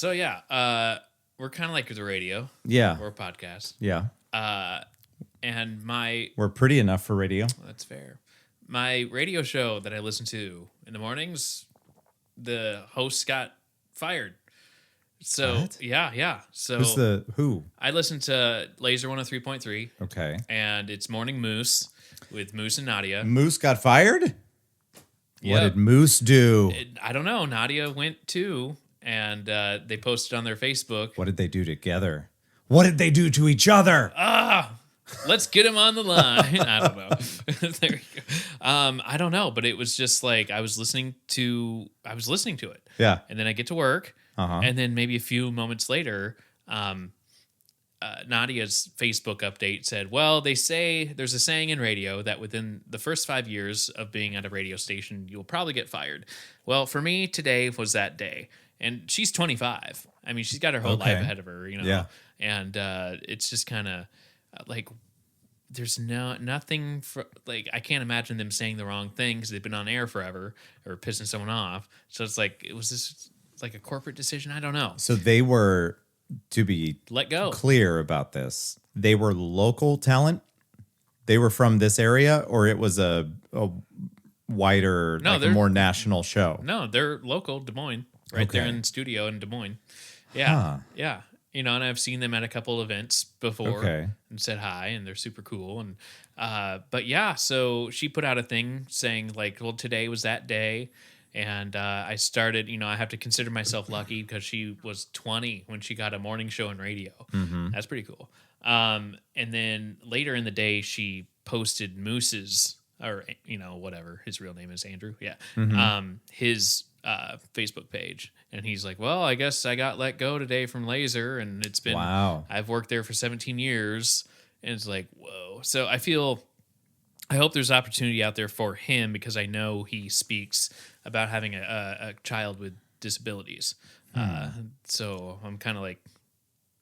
So yeah, we're kind of like the radio. Yeah. We're a podcast. Yeah. And We're pretty enough for radio. that's fair. My radio show that I listen to in the mornings, the host got fired. So What? yeah. So Who's who? I listen to Laser 103.3, Okay. and it's Morning Moose with Moose and Nadia. Moose got fired? What Yeah. did Moose do? I don't know. Nadia went too, and they posted on their Facebook. What did they do together? What did they do to each other? Let's get him on the line. I don't know. There you go. I don't know, but it was just like I was listening to it. Yeah. And then I get to work, Uh-huh. and then maybe a few moments later, Nadia's Facebook update said, well, they say there's a saying in radio that within the first 5 years of being at a radio station, you'll probably get fired. Well, for me, today was that day. And she's 25. I mean, she's got her whole life ahead of her, Yeah. And it's just kind of like there's nothing for, like, I can't imagine them saying the wrong thing because they've been on air forever or pissing someone off. So it's like, it was this like a corporate decision. I don't know. So they were, to be Let go. clear about this, they were local talent? They were from this area, or it was a wider, No, like a they're- more national show? No, they're local, Des Moines, right there Okay. in studio in Des Moines. Yeah, Huh. yeah. And I've seen them at a couple events before Okay. and said hi, and they're super cool. And but yeah, so she put out a thing saying like, well, today was that day. And I started, I have to consider myself lucky because she was 20 when she got a morning show on radio. Mm-hmm. That's pretty cool. And then later in the day, she posted Moose's, or whatever his real name is, Andrew. Yeah, his Facebook page, and he's like, "Well, I guess I got let go today from Laser, and it's been Wow. I've worked there for 17 years." And it's like, whoa. So I hope there's opportunity out there for him because I know he speaks about having a child with disabilities. So I'm kind of like,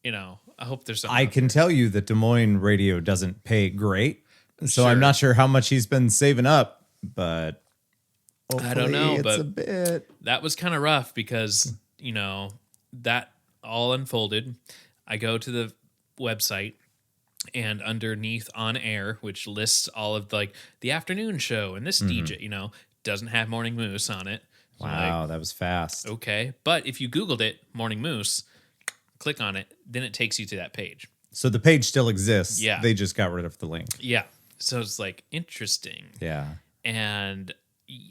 I hope there's something. I out can there. tell you that Des Moines radio doesn't pay great, so Sure. I'm not sure how much he's been saving up, but I don't know, hopefully it's but a bit. That was kind of rough because, that all unfolded. I go to the website and underneath on air, which lists all of the afternoon show and this DJ, doesn't have Morning Moose on it. So I'm Wow, that was fast. like, okay. But if you Googled it, Morning Moose, click on it, then it takes you to that page. So the page still exists. Yeah. They just got rid of the link. Yeah. So it's like interesting. Yeah. And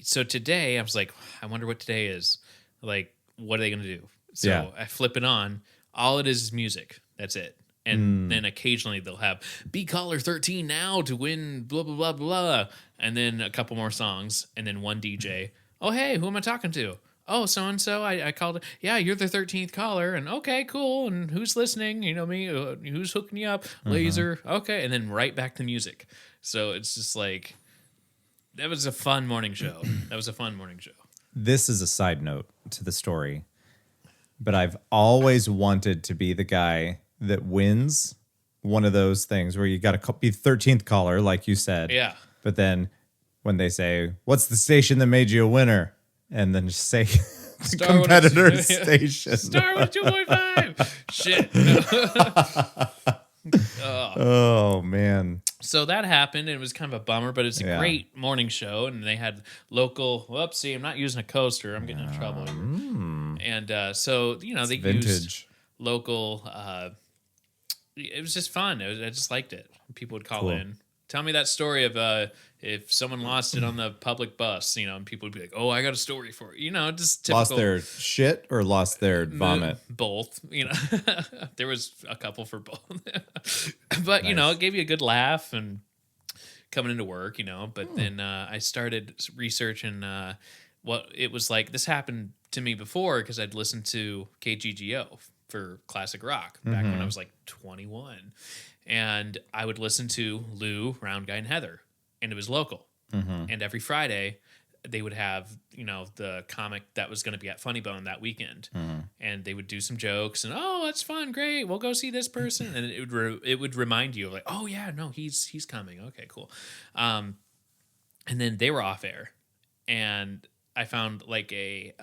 so today I was like, I wonder what today is. Like, what are they going to do? So Yeah. I flip it on. All it is music. That's it. And then occasionally they'll have be caller 13 now to win blah, blah, blah, blah. And then a couple more songs. And then one DJ. Oh, hey, who am I talking to? Oh, so-and-so. I called it. Yeah, you're the 13th caller. And okay, cool. And who's listening? You know me. Who's hooking you up? Laser. Okay. And then right back to music. So it's just like, that was a fun morning show. This is a side note to the story, but I've always wanted to be the guy that wins one of those things where you got to be 13th caller, like you said. Yeah. But then when they say, what's the station that made you a winner? And then just say the Star competitor's 102. station. Star with 2.5. Shit. Oh, man. So that happened. And it was kind of a bummer, but it's a Yeah. great morning show. And they had local. Whoopsie, I'm not using a coaster. I'm getting in trouble here. And so they used Vintage. local. It was just fun. I just liked it. People would call Cool. in. Tell me that story of if someone lost it on the public bus, and people would be like, "Oh, I got a story for you." Just typical. Lost their shit or lost their vomit? Both. There was a couple for both. But it gave you a good laugh and coming into work. But then I started researching what it was like. This happened to me before because I'd listened to KGGO for classic rock back when I was like 21. And I would listen to Lou, Round Guy, and Heather, and it was local. And every Friday, they would have the comic that was going to be at Funny Bone that weekend, and they would do some jokes, and that's fun, great, we'll go see this person, and it would remind you of like, oh yeah, no, he's coming, okay, cool. And then they were off air, and I found like a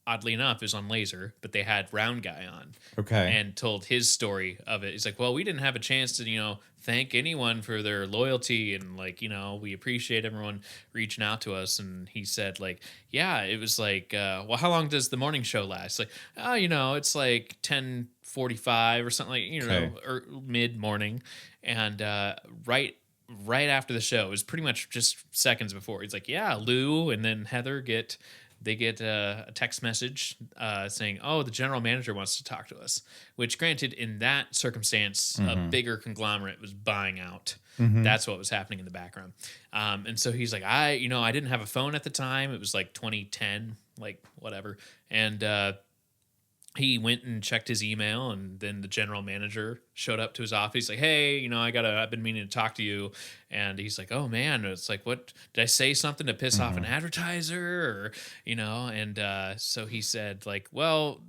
oddly enough, is on Laser, but they had Round Guy on. Okay. And told his story of it. He's like, well, we didn't have a chance to, thank anyone for their loyalty. And like, we appreciate everyone reaching out to us. And he said like, yeah, it was like, well, how long does the morning show last? Like, oh, it's like 10:45 or something like, Okay. or mid morning. And right after the show, it was pretty much just seconds before. He's like, yeah, Lou and then Heather get a text message saying, oh, the general manager wants to talk to us, which granted in that circumstance, a bigger conglomerate was buying out. That's what was happening in the background. And so he's like, I didn't have a phone at the time. It was like 2010, like whatever. And he went and checked his email, and then the general manager showed up to his office. He's like, hey, I've been meaning to talk to you. And he's like, oh man, it's like, what did I say something to piss off an advertiser? Or, and so he said like, well,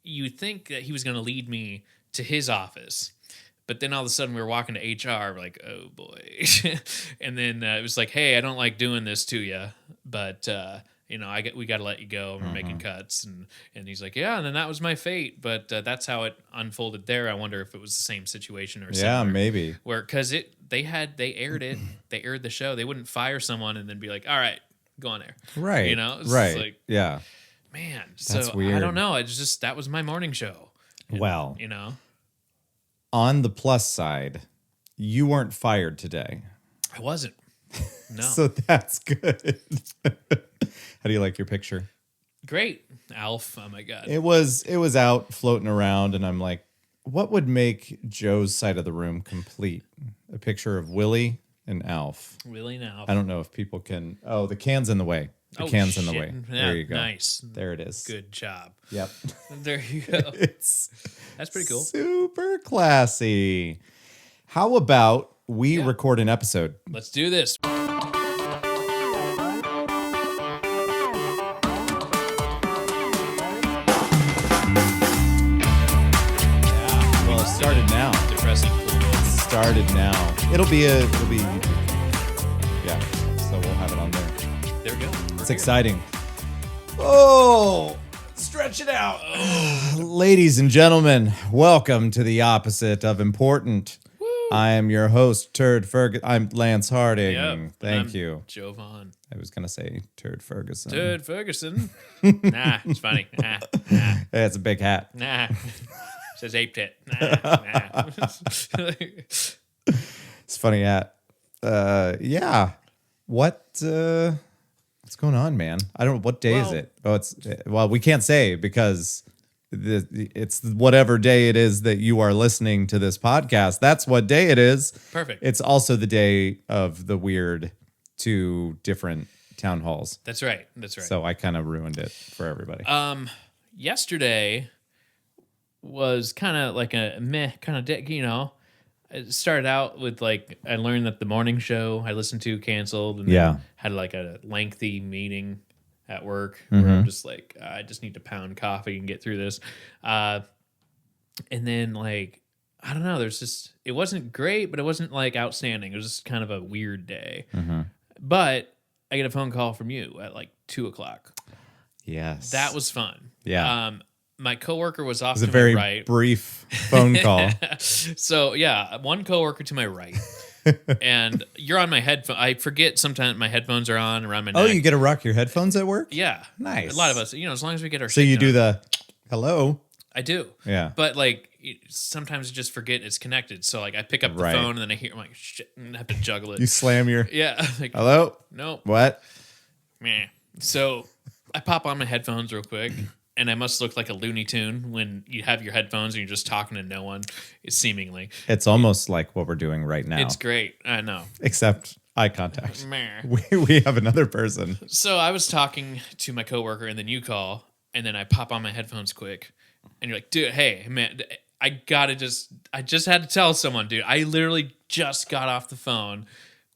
you think that he was going to lead me to his office. But then all of a sudden we were walking to HR, we're like, oh boy. And then it was like, hey, I don't like doing this to you, but, we got to let you go. We're making cuts. And he's like, yeah. And then that was my fate. But that's how it unfolded there. I wonder if it was the same situation or yeah, similar. maybe. Where, because they aired it. They aired the show. They wouldn't fire someone and then be like, all right, go on there. Right. It's right. like, yeah. man. That's So weird. I don't know. It's just, that was my morning show. And, Well, on the plus side, you weren't fired today. I wasn't. No. So that's good. How do you like your picture? Great. Alf. Oh my God. It was out floating around, and I'm like, what would make Joe's side of the room complete? A picture of Willie and Alf. Willie and Alf. I don't know if people can. Oh, the can's in the way. The can's in the way. Yeah, There you go. Nice. There it is. Good job. Yep. There you go. It's That's pretty cool. super classy. How about we record an episode? Let's do this. Well, it started now. Depressing. Started now. It'll be YouTube. Yeah. So we'll have it on there. There we go. It's exciting. Oh, stretch it out. Ladies and gentlemen, welcome to the opposite of important. Woo. I am your host, Turd Ferguson. I'm Lance Harding. Yep. Thank you. Joe Vaughn. I was going to say Turd Ferguson. Turd Ferguson. Nah, it's funny. Nah. Hey, it's a big hat. Nah. Says ape tit. Nah. It's funny hat. Yeah. What's going on, man? I don't know. What day is it? Oh, we can't say because it's whatever day it is that you are listening to this podcast. That's what day it is. Perfect. It's also the day of the weird 2 different town halls. That's right. So I kind of ruined it for everybody. Yesterday was kind of like a meh kind of day, It started out with like I learned that the morning show I listened to canceled, and then had like a lengthy meeting at work where I'm just like, I just need to pound coffee and get through this. And then like, I don't know, it wasn't great, but it wasn't like outstanding. It was just kind of a weird day. But I get a phone call from you at like 2:00. Yes. That was fun. Yeah. My coworker was off It was a to very my right. brief phone call. So yeah, one coworker to my right, and you're on my headphone. I forget sometimes my headphones are on around my neck. Oh, you get to rock your headphones at work? Yeah, Nice. A lot of us, as long as we get our. So shit you do done. the hello? I do. Yeah. But like sometimes I just forget it's connected. So like I pick up the Right. phone and then I hear I'm like shit and I have to juggle it. You slam your Yeah. Like, hello? no. What? Meh. So I pop on my headphones real quick. And I must look like a Looney Tune when you have your headphones and you're just talking to no one, seemingly. It's almost like what we're doing right now. It's great. I know. Except eye contact. Meh. We have another person. So I was talking to my coworker, and then you call, and then I pop on my headphones quick, and you're like, "Dude, hey, man, I just had to tell someone, dude. I literally just got off the phone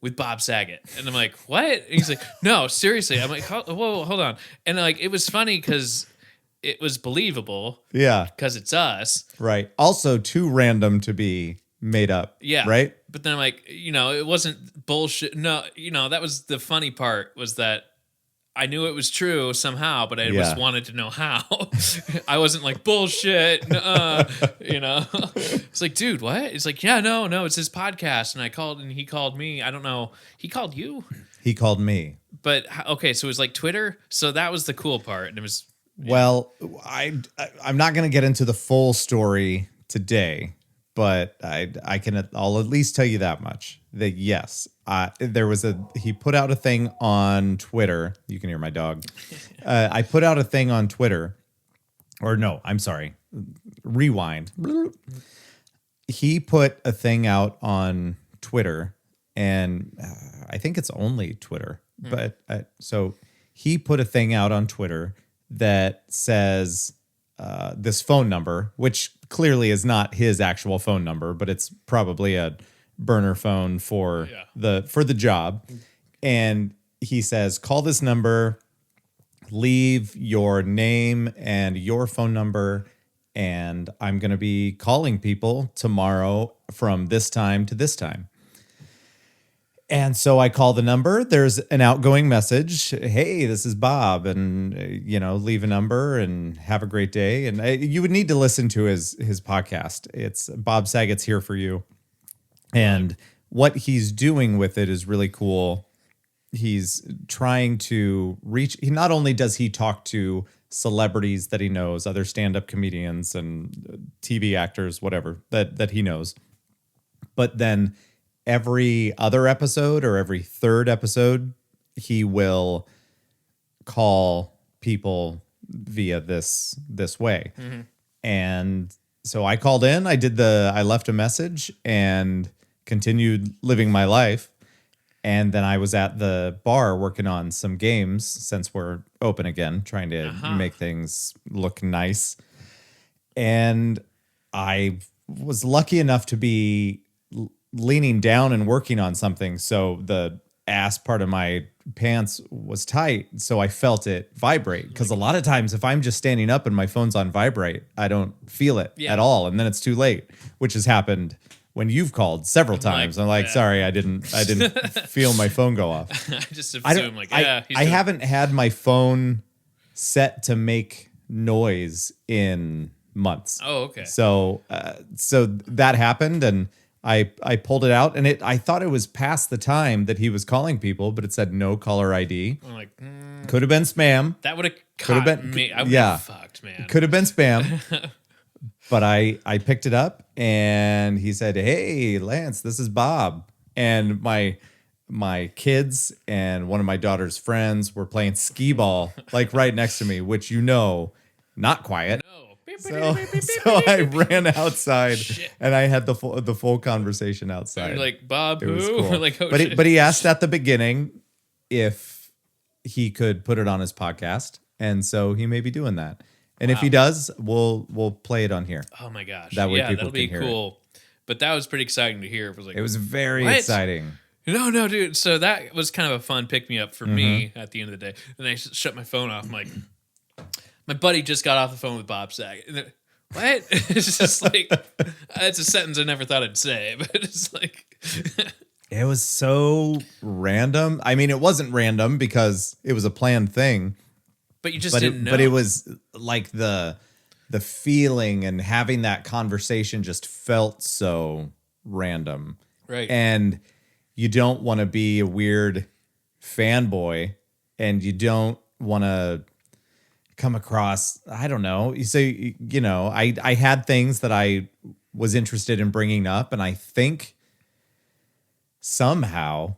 with Bob Saget," and I'm like, "What?" And he's like, "No, seriously." I'm like, "Whoa, hold on," and like it was funny because it was believable Yeah. because it's us, Right. Also too random to be made up. yeah, Right? But then I'm like, it wasn't bullshit. No, that was the funny part was that I knew it was true somehow, but I Yeah. just wanted to know how. I wasn't like, bullshit, you know? It's like, dude, what? It's like, yeah, no, it's his podcast. And I called and he called me. I don't know. He called you? He called me. But, okay, so it was like Twitter. So that was the cool part. And it was, Well, I'm not going to get into the full story today, but I'll at least tell you that much. That yes, he put out a thing on Twitter. You can hear my dog. I put out a thing on Twitter, or no, I'm sorry. Rewind. He put a thing out on Twitter, and I think it's only Twitter. But so he put a thing out on Twitter that says this phone number, which clearly is not his actual phone number, but it's probably a burner phone for the job. And he says, call this number, leave your name and your phone number, and I'm going to be calling people tomorrow from this time to this time. And so I call the number. There's an outgoing message. Hey, this is Bob, and leave a number and have a great day. And you would need to listen to his podcast. It's Bob Saget's Here for You, and what he's doing with it is really cool. He's trying to reach. Not only does he talk to celebrities that he knows, other stand-up comedians and TV actors, whatever that he knows, but then every other episode or every third episode, he will call people via this way. Mm-hmm. And so I called in, I left a message and continued living my life. And then I was at the bar working on some games since we're open again, trying to make things look nice. And I was lucky enough to be leaning down and working on something, so the ass part of my pants was tight, so I felt it vibrate, because a lot of times if I'm just standing up and my phone's on vibrate, I don't feel it at all, and then it's too late, which has happened when you've called several times. I'm like, sorry, I didn't feel my phone go off. I just assume I haven't had my phone set to make noise in months. Oh, okay. So that happened, and I pulled it out, and I thought it was past the time that he was calling people, but it said no caller ID. I'm like, could have been spam. That would have caught me. I would have fucked, man. Could have been spam. But I picked it up, and he said, "Hey, Lance, this is Bob." And my kids and one of my daughter's friends were playing skee ball like right next to me, which not quiet. No. So I ran outside and I had the full conversation outside. You're like, Bob, it who? was cool. Like, oh, but he asked at the beginning if he could put it on his podcast, and so he may be doing that. And if he does, we'll play it on here. Oh my gosh, that way people that'll be can cool. But that was pretty exciting to hear. It was very exciting. No, dude. So that was kind of a fun pick me up for me at the end of the day. And I shut my phone off. I'm like, my buddy just got off the phone with Bob Saget. And what? It's just like, it's a sentence I never thought I'd say, but it's like. It was so random. I mean, it wasn't random because it was a planned thing. But you just didn't know. But it was like the feeling and having that conversation just felt so random. Right. And you don't want to be a weird fanboy, and you don't want to come across, I don't know. So, I had things that I was interested in bringing up, and I think somehow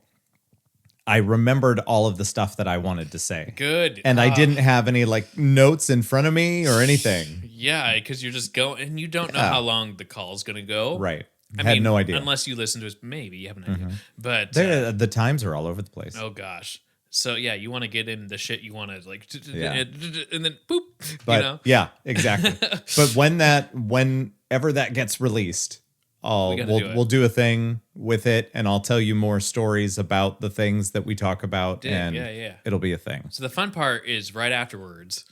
I remembered all of the stuff that I wanted to say. Good. And I didn't have any notes in front of me or anything. Yeah, because you're just going, and you don't know how long the call's going to go. Right. I had no idea. Unless you listen to us, maybe you have an idea. But the times are all over the place. Oh gosh. So yeah, you want to get in the shit you want to and then boop. But yeah, exactly. But whenever that gets released, we'll do a thing with it, and I'll tell you more stories about the things that we talk about, and it'll be a thing. So the fun part is right afterwards.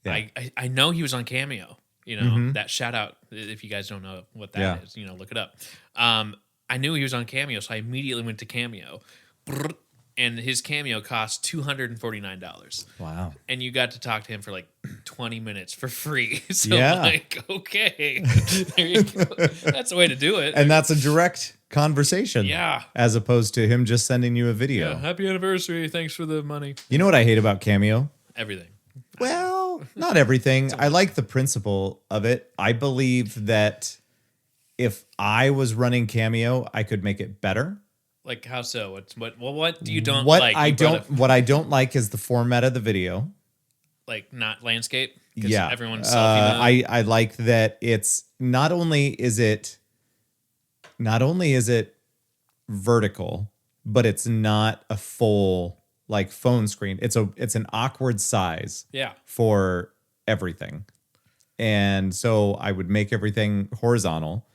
Yeah. I know he was on Cameo. That shout out. If you guys don't know what that is, look it up. I knew he was on Cameo, so I immediately went to Cameo. and his Cameo cost $249. Wow. And you got to talk to him for like 20 minutes for free. So Yeah. like, okay, there you go. That's the way to do it. And that's a direct conversation. Yeah. As opposed to him just sending you a video. Yeah, happy anniversary. Thanks for the money. You know what I hate about Cameo? Everything. Well, not everything. I like the principle of it. I believe that if I was running Cameo, I could make it better. Like how so? What do you don't What like? I You brought don't what I don't like is the format of the video. like not landscape. 'Cause Yeah. everyone's selfie mode. I like that it's not only is it vertical, but it's not a full like phone screen. It's an awkward size Yeah. for everything. And so I would make everything horizontal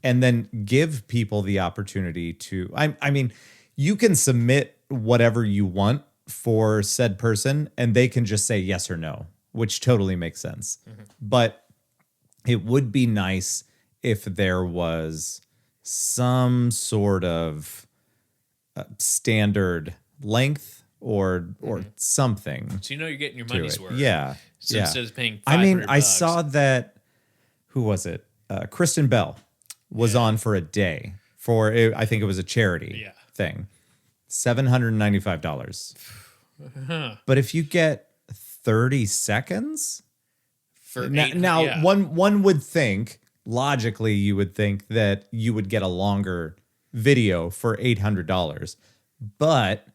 and then give people the opportunity to I mean, you can submit whatever you want for said person and they can just say yes or no, which totally makes sense. But it would be nice if there was some sort of standard length or something So you know you're getting your to money's it. worth. Yeah. So yeah. instead of paying $500, I mean, I saw that. Who was it? Kristen Bell was on for a day for. I think it was a charity thing. $795. But if you get 30 seconds, for now yeah. one would think logically you would think that you would get a longer video for $800, but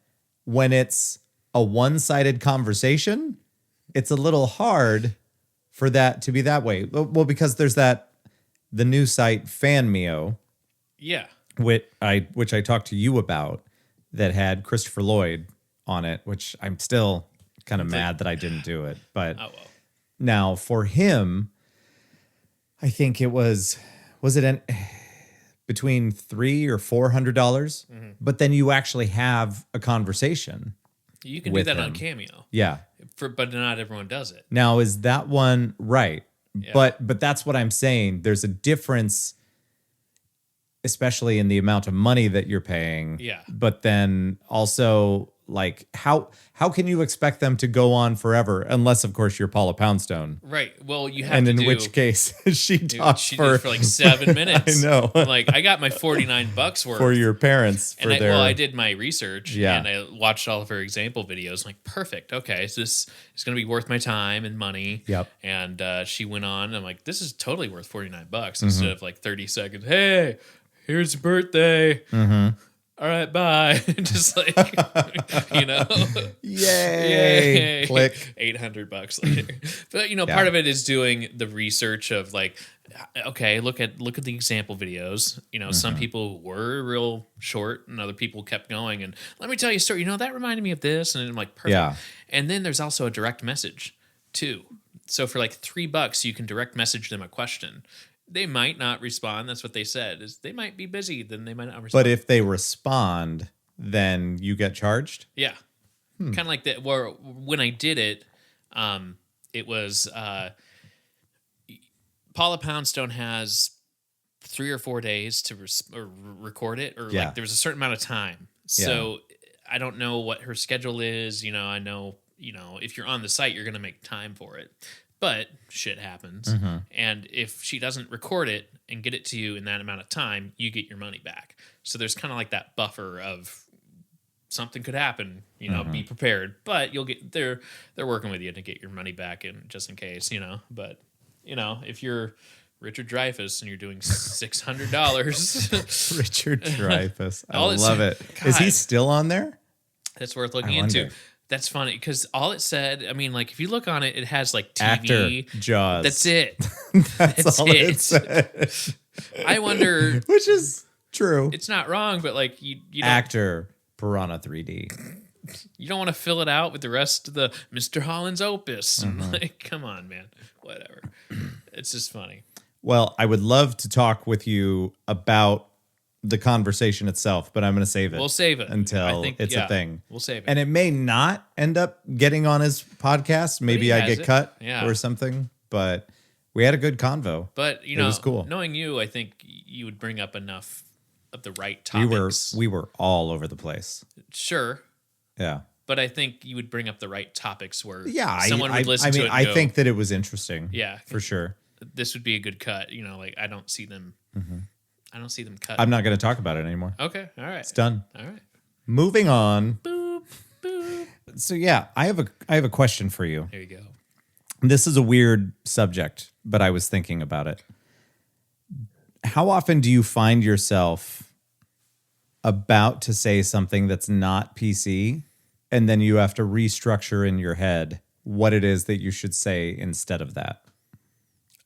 when it's a one-sided conversation, it's a little hard for that to be that way. Well, because there's the new site Fanmeo, Yeah. which I talked to you about, that had Christopher Lloyd on it, which I'm still kind of mad that I didn't do it. But Oh well. now for him, I think it was it between $300 or $400, but then you actually have a conversation. You can do with that on him. Cameo, Yeah. but not everyone does it. Now, is that one right? Yeah. But that's what I'm saying. There's a difference, especially in the amount of money that you're paying. Yeah. But then also, like, how can you expect them to go on forever unless, of course, you're Paula Poundstone? Right. Well, you have And to in do. which case, she talked she for, did for like 7 minutes. I know. Like I got my $49 worth for your parents for and their. I did my research Yeah. and I watched all of her example videos. I'm like, perfect. Okay, so this is going to be worth my time and money. Yep. And she went on. I'm like, this is totally worth $49 Mm-hmm. instead of like 30 seconds. Hey, here's your birthday. Mm-hmm. All right, bye. Just like, you know, Yay! Click. $800 later. But part of it is doing the research of like, okay, look at the example videos. Some people were real short, and other people kept going. And let me tell you a story. That reminded me of this, and I'm like, perfect. Yeah. And then there's also a direct message too. So for like $3, you can direct message them a question. They might not respond. That's what they said. Is they might be busy, then they might not respond. But if they respond, then you get charged. Yeah. Kind of like that. Where when I did it, it was Paula Poundstone has 3 or 4 days to record it, or Yeah. like there's a certain amount of time. So I don't know what her schedule is. I know if you're on the site, you're going to make time for it. But shit happens. And if she doesn't record it and get it to you in that amount of time, you get your money back. So there's kind of like that buffer of something could happen, be prepared. But you'll get they're working with you to get your money back and just in case, But if you're Richard Dreyfuss and you're doing $600, Richard Dreyfuss. I All it's- love it. Is he God. still on there? that's worth looking I into. wonder. That's funny because all it said, I mean, like if you look on it, it has like TV. Actor Jaws. That's it. That's all it it. said. I wonder. Which is true. It's not wrong, but like you don't, Actor Piranha 3D. you don't want to fill it out with the rest of the Mr. Holland's opus. Like, come on, man. Whatever. It's just funny. Well, I would love to talk with you about the conversation itself, but I'm going to save it. We'll save it until it's a thing. We'll save it. And it may not end up getting on his podcast. Maybe he I has get it. cut Yeah. or something. But we had a good convo. But it was cool. knowing you, I think you would bring up enough of the right We topics. were all over the place. Sure. Yeah. But I think you would bring up the right topics where Yeah. someone would listen to it and I go, think that it was interesting. yeah, For sure. this would be a good cut. You know, like I don't see them cut. I'm not going to talk about it anymore. Okay. All right. It's done. All right. Moving on. Boop, boop. So yeah, I have a question for you. There you go. This is a weird subject, but I was thinking about it. How often do you find yourself about to say something that's not PC, and then you have to restructure in your head what it is that you should say instead of that?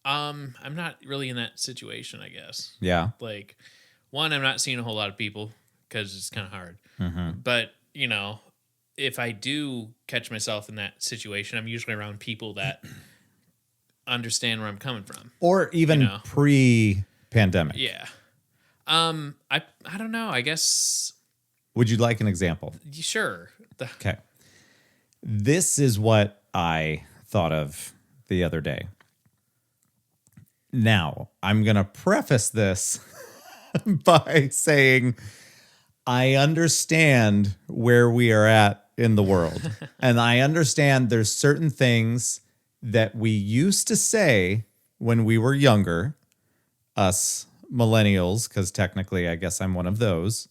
I'm not really in that situation, I guess. Yeah. Like, one, I'm not seeing a whole lot of people because it's kind of hard. But, you know, if I do catch myself in that situation, I'm usually around people that understand where I'm coming from. Or even You know. pre-pandemic. Yeah. I don't know. I guess, Would you like an example? sure. Okay. This is what I thought of the other day. Now, I'm going to preface this by saying I understand where we are at in the world. And I understand there's certain things that we used to say when we were younger, us millennials, because technically I guess I'm one of those.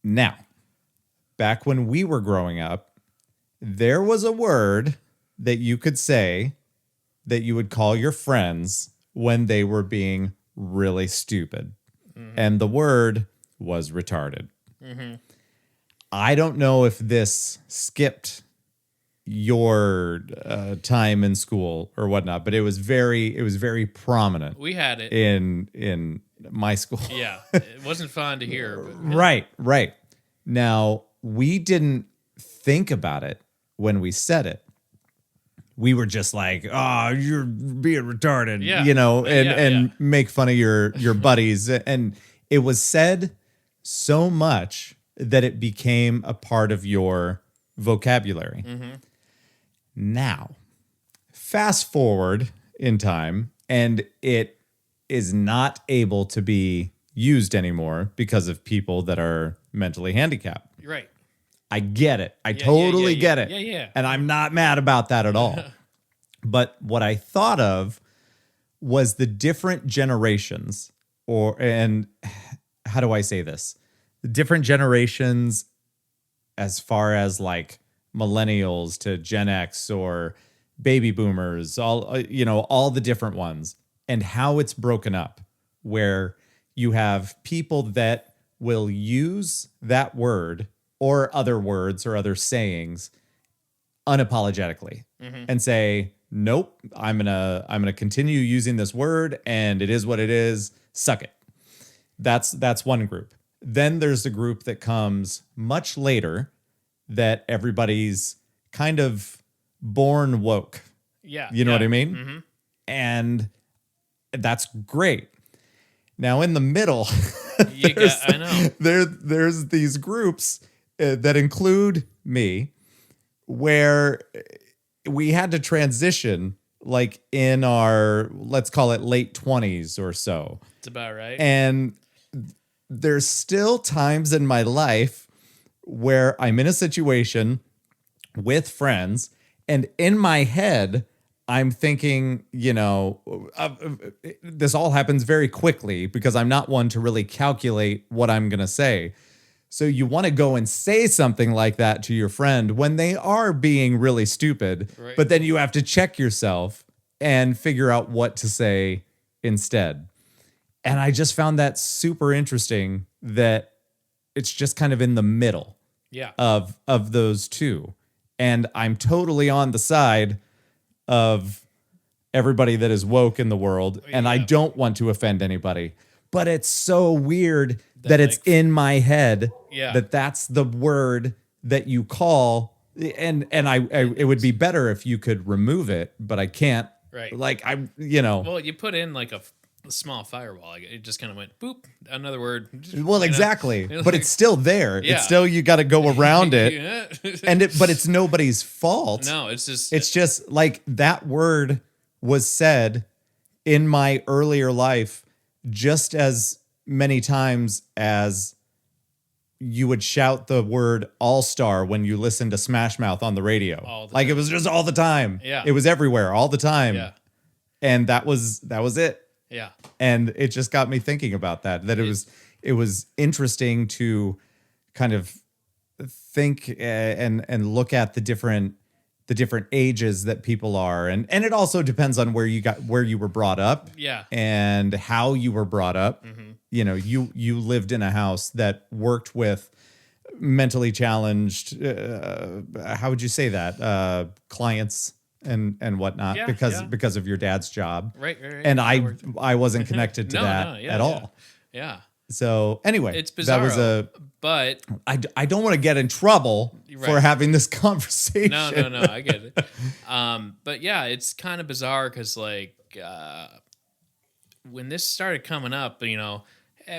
Now, back when we were growing up, there was a word that you could say that you would call your friends when they were being really stupid. And the word was retarded. I don't know if this skipped your time in school or whatnot, but it was very prominent We had it. in my school. Yeah. It wasn't fun to hear. But Right. Now, we didn't think about it when we said it. We were just like, "Oh, you're being retarded," Yeah. you know, and Yeah. make fun of your buddies. And it was said so much that it became a part of your vocabulary. Now, fast forward in time, and it is not able to be used anymore because of people that are mentally handicapped. You're right. I get it. I yeah, totally yeah, get it. yeah. And I'm not mad about that at all. But what I thought of was the different generations, and how do I say this? The different generations as far as like millennials to Gen X or baby boomers, all the different ones, and how it's broken up, where you have people that will use that word or other words or other sayings unapologetically and say, nope, I'm gonna continue using this word and it is what it is. Suck it. That's one group. Then there's the group that comes much later that everybody's kind of born woke. Yeah. You know what I yeah. mean? And that's great. Now in the middle, I know. there's these groups that include me, where we had to transition like in our, let's call it late 20s or so. It's about right. And there's still times in my life where I'm in a situation with friends, and in my head, I'm thinking, this all happens very quickly because I'm not one to really calculate what I'm going to say. So you want to go and say something like that to your friend when they are being really stupid, Right. but then you have to check yourself and figure out what to say instead. And I just found that super interesting that it's just kind of in the middle yeah. of those two. And I'm totally on the side of everybody that is woke in the world, and I Yeah. don't want to offend anybody. But it's so weird that it's like- in my head Yeah. that's the word that you call, and it would be better if you could remove it, but I can't. Right. Like Well, you put in like a small firewall. It just kind of went boop. Another word. well, exactly. But it's still there. Yeah. It's still, you got to go around it. Yeah. But it's nobody's fault. No, it's just. It's just like that word was said in my earlier life just as many times as you would shout the word all-star when you listened to Smash Mouth on the radio. Like it was just all the time. Yeah. It was everywhere all the time. Yeah. And that was it. Yeah. And it just got me thinking about that it was interesting to kind of think and look at the different ages that people are, and it also depends on where you were brought up, and how you were brought up. You know, you lived in a house that worked with mentally challenged, how would you say that, clients and whatnot, because of your dad's job, right. And I wasn't connected to that at all. Yeah. So anyway, it's bizarre. But I don't want to get in trouble for having this conversation. No, I get it. But yeah, it's kind of bizarre because like when this started coming up, you know,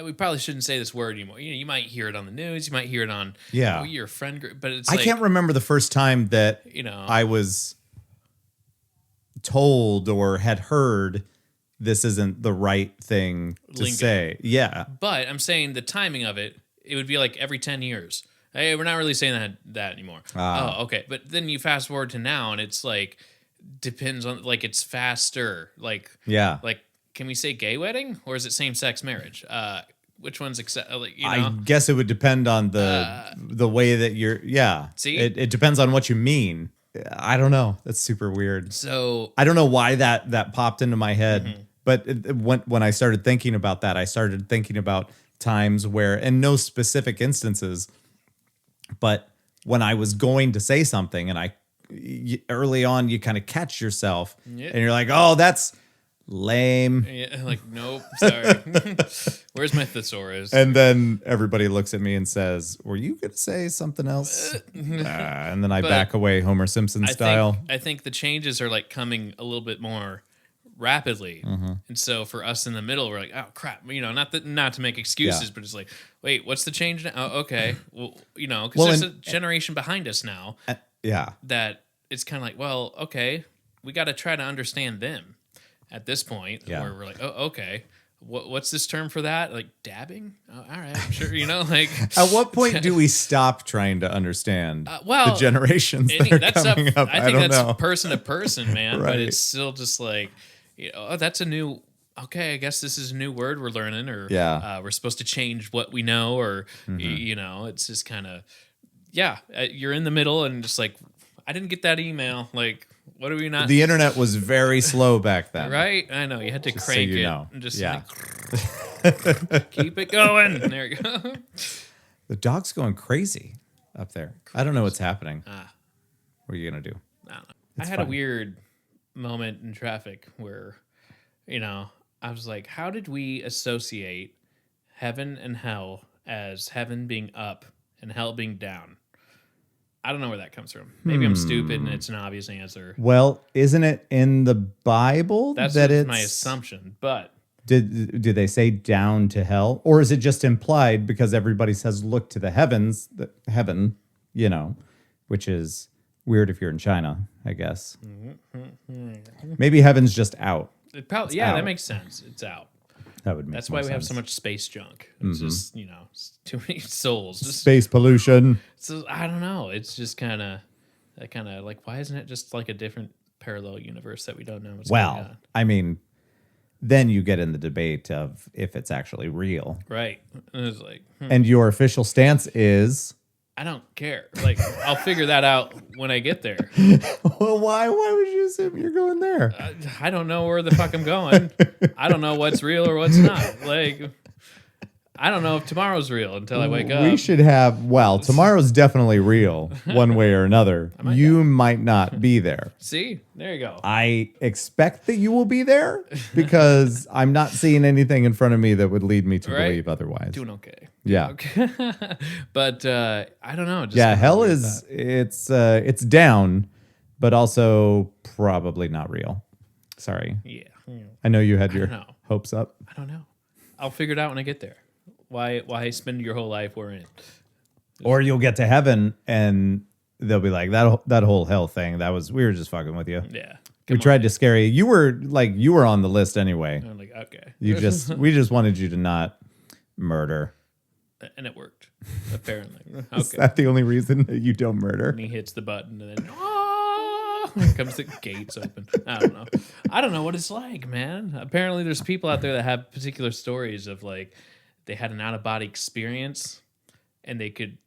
we probably shouldn't say this word anymore. You know, you might hear it on the news, you might hear it on your friend group, but it's I can't remember the first time that I was told or had heard this isn't the right thing to say. Yeah. But I'm saying the timing of it would be like every 10 years. Hey, we're not really saying that anymore. Oh, okay. But then you fast forward to now and it's like, depends on, like, it's faster. Like, like, can we say gay wedding or is it same-sex marriage? Which one's like, you know? I guess it would depend on the way that you're, See? It depends on what you mean. I don't know. That's super weird. So I don't know why that popped into my head. But when I started thinking about that, I started thinking about times where, and no specific instances, but when I was going to say something and early on, you kind of catch yourself and you're like, oh, that's lame. Yeah, like, nope, sorry. Where's my thesaurus? And then everybody looks at me and says, were you going to say something else? And then I back away Homer Simpson style. I think the changes are like coming a little bit more rapidly, and so for us in the middle, we're like, oh crap, you know, not to make excuses, but it's like, wait, what's the change now? Oh, okay, well, you know, because there's a generation behind us now, that it's kind of like, well, okay, we got to try to understand them at this point, where we're like, oh, okay, what's this term for that? Like dabbing? Oh, all right, sure, you know, like. At what point do we stop trying to understand the generations that are coming up? I think that's know. Person to person, man, right. But it's still just like. Oh, that's a new. Okay, I guess this is a new word we're learning, or we're supposed to change what we know, or you know, it's just kind of you're in the middle and just like, I didn't get that email. Like, what are we not? The internet was very slow back then, right? I know you had to just crank so you it know. And just like, keep it going. There you go. The dog's going crazy up there. I don't know what's happening. What are you gonna do? I don't know. I had a weird moment in traffic where, you know, I was like, how did we associate heaven and hell as heaven being up and hell being down? I don't know where that comes from. Maybe I'm stupid and it's an obvious answer. Well, isn't it in the Bible? That's my assumption, but did they say down to hell, or is it just implied because everybody says look to the heavens, heaven, you know, which is weird if you're in China, I guess. Maybe heaven's just out. It probably, that makes sense. It's out. That would make That's why we have so much space junk. It's just, you know, too many souls. Just, space pollution. So I don't know. It's just kind of like, why isn't it just like a different parallel universe that we don't know what's going on? I mean, then you get in the debate of if it's actually real. Right. And it's like, and your official stance is... I don't care. Like, I'll figure that out when I get there. Well, why would you assume you're going there? I don't know where the fuck I'm going. I don't know what's real or what's not. Like, I don't know if tomorrow's real until I wake up. We should have, tomorrow's definitely real one way or another. You might not be there. See? There you go. I expect that you will be there because I'm not seeing anything in front of me that would lead me to believe otherwise. Doing okay. Yeah. Okay. But I don't know. Just hell is it's down, but also probably not real. Sorry. Yeah. I know you had your hopes up. I don't know. I'll figure it out when I get there. Why spend your whole life where in? Or you'll get to heaven and they'll be like, that whole hell thing, we were just fucking with you. Yeah. We tried to scare you. You were on the list anyway. I'm like, okay. We just wanted you to not murder. And it worked, apparently. Is Okay. that the only reason that you don't murder? And he hits the button, and then here comes the gates open. I don't know. I don't know what it's like, man. Apparently, there's people out there that have particular stories of like they had an out of body experience, and they could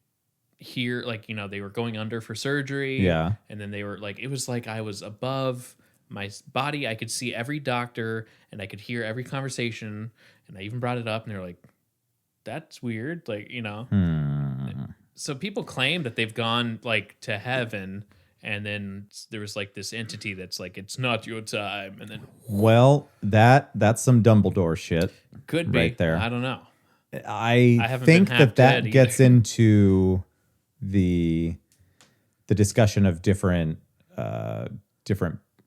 hear like they were going under for surgery. Yeah. And then they were like, it was like I was above my body. I could see every doctor, and I could hear every conversation. And I even brought it up, and they're like, "That's weird." Like So people claim that they've gone like to heaven, and then there was like this entity that's like, it's not your time, and then Well, that's some Dumbledore shit. could be Right there. I don't know. I haven't think been half that dead gets either. into the discussion of different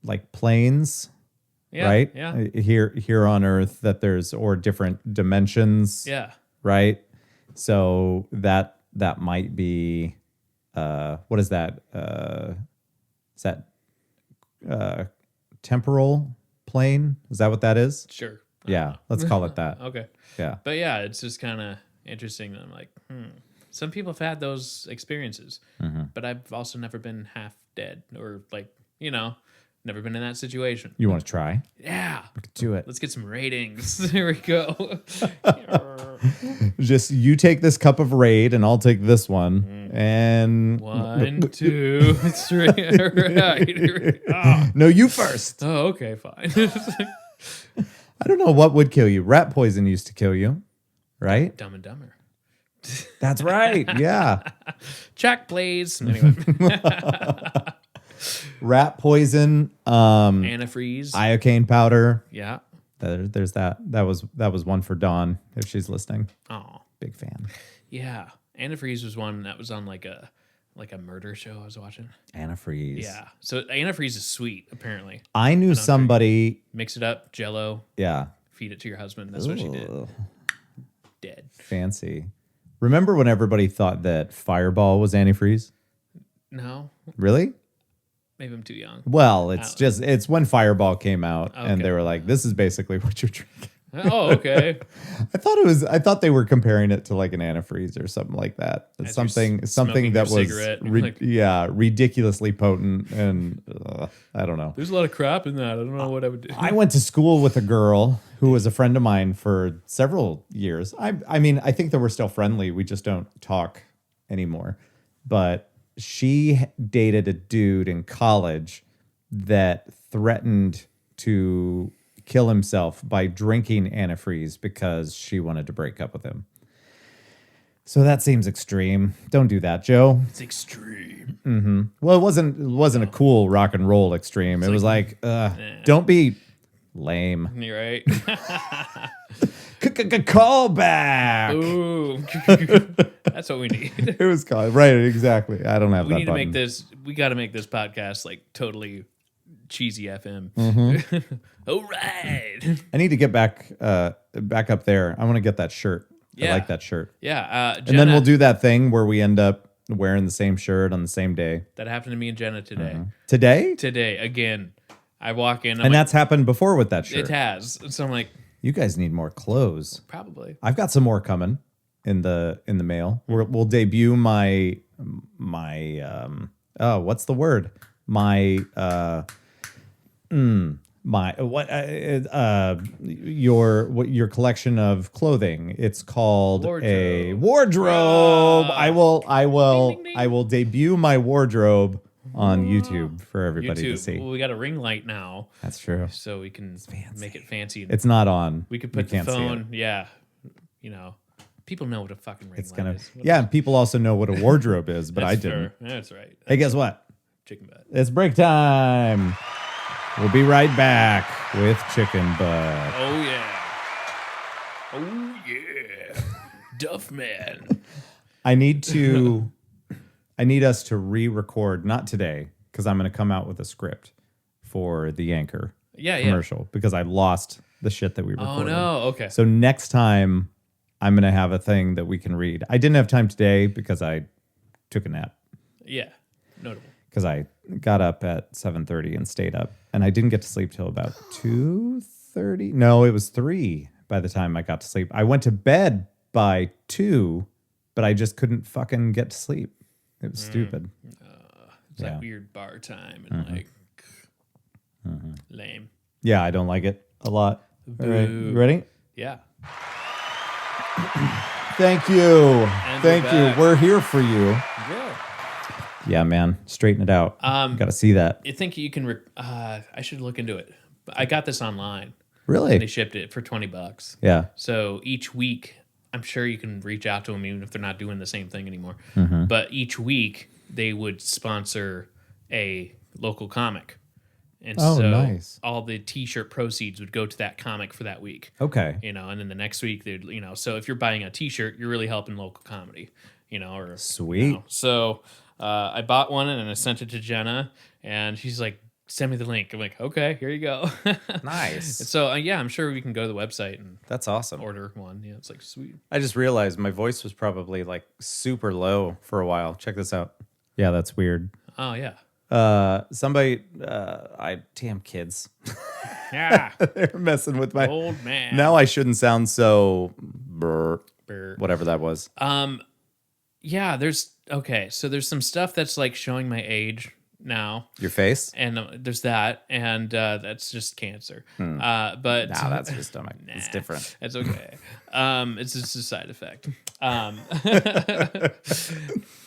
like planes, Yeah, right? Yeah, Here on Earth, that there's or different dimensions, yeah. right? So that might be what is that? Is that temporal plane? Is that what that is? Sure. Yeah, let's call it that. Okay. Yeah. But yeah, it's just kind of interesting. That I'm like, some people have had those experiences, but I've also never been half dead or like, never been in that situation. You want to try? Yeah. Do it. Let's get some ratings. There we go. Just you take this cup of Raid and I'll take this one. And 1, 2, 3. Right. Oh. no, you first. Oh, okay, fine. I don't know what would kill you. Rat poison used to kill you, right? Dumb and Dumber. That's right. Yeah. Check, please. Anyway, Rat poison, antifreeze. iocane powder. Yeah. There's that. That was one for Dawn if she's listening. Oh, Big fan. yeah. Antifreeze was one that was on like a murder show I was watching. Antifreeze. Yeah. So antifreeze is sweet, apparently. I knew somebody. Mix it up, Jello, Yeah. feed it to your husband. That's what she did. Ugh, Dead. fancy. Remember when everybody thought that Fireball was antifreeze? No, Really? maybe I'm too young. Well, it's when Fireball came out and Okay. they were like, this is basically what you're drinking. Oh, okay. I thought they were comparing it to like an antifreeze or something like that. It's As you're something smoking that your was cigarette, like- ridiculously potent and I don't know. There's a lot of crap in that. I don't know what I would do. I went to school with a girl who was a friend of mine for several years. I mean, I think that we're still friendly. We just don't talk anymore. But she dated a dude in college that threatened to kill himself by drinking antifreeze because she wanted to break up with him. So that seems extreme. Don't do that, Joe. It's extreme. Well, it wasn't a cool rock and roll extreme. It was like, don't be lame. You're right. Callback. Ooh. That's what we need. It was called right. Exactly. I don't have We that need to button. make this. We got to make this podcast like totally cheesy FM. Mm-hmm. All right. I need to get back up there. I want to get that shirt. I Yeah. like that shirt. Yeah. And then Jenna, we'll do that thing where we end up wearing the same shirt on the same day. that happened to me and Jenna today. Today? Today again. I walk in. I'm And like, that's happened before with that shirt. it has. So I'm like, You guys need more clothes. probably. I've got some more coming in the mail. We'll debut my what's the word? My your collection of clothing. It's called a wardrobe. I will Ding, ding, ding. I will debut my wardrobe on YouTube for everybody to YouTube. see. Well, we got a ring light now, That's true. so we can make it fancy. It's not on. We could You put the can't see it. phone. Yeah. People know what a fucking ring It's light gonna is. yeah. And people also know what a wardrobe is, but I That's didn't. fair. That's right. Hey, guess what? Chicken butt. It's break time. We'll be right back with chicken butt. Oh yeah. Oh yeah. Duff man. I need us to re-record, not today, because I'm going to come out with a script for the Anchor Yeah. commercial because I lost the shit that we Oh recorded. no. Okay. So next time I'm going to have a thing that we can read. I didn't have time today because I took a nap Yeah. Notable. because I got up at 7:30 and stayed up, and I didn't get to sleep till about 2:30. No, it was 3 by the time I got to sleep. I went to bed by 2 but I just couldn't fucking get to sleep. It was stupid. It's like weird bar time and like lame. Yeah, I don't like it a lot. All right, Boo. you ready? Yeah. Thank you. Thank you. back. We're here for you. Yeah. Yeah, man. Straighten it out. Got to see that. I think you can. I should look into it. I got this online. They Really? shipped it for $20. Yeah. So each week, I'm sure you can reach out to them even if they're not doing the same thing anymore. But each week, they would sponsor a local comic. And Oh, so nice. all the T-shirt proceeds would go to that comic for that week. Okay. And then the next week, they'd, so if you're buying a T-shirt, you're really helping local comedy, or Sweet. So I bought one and I sent it to Jenna, and she's like, "Send me the link." I'm like, "Okay, here you go." Nice. So I'm sure we can go to the website and That's awesome. order one. Yeah, it's like sweet. I just realized my voice was probably like super low for a while. Check this out. Yeah, that's weird. Oh yeah, Damn kids. yeah. They're messing with my. Old man. Now I shouldn't sound so Brr. whatever that was. Yeah, there's some stuff that's like showing my age now, Your face? and there's that, and that's just cancer. But Nah, that's your stomach. It's Nah, different. It's okay. It's just a side effect.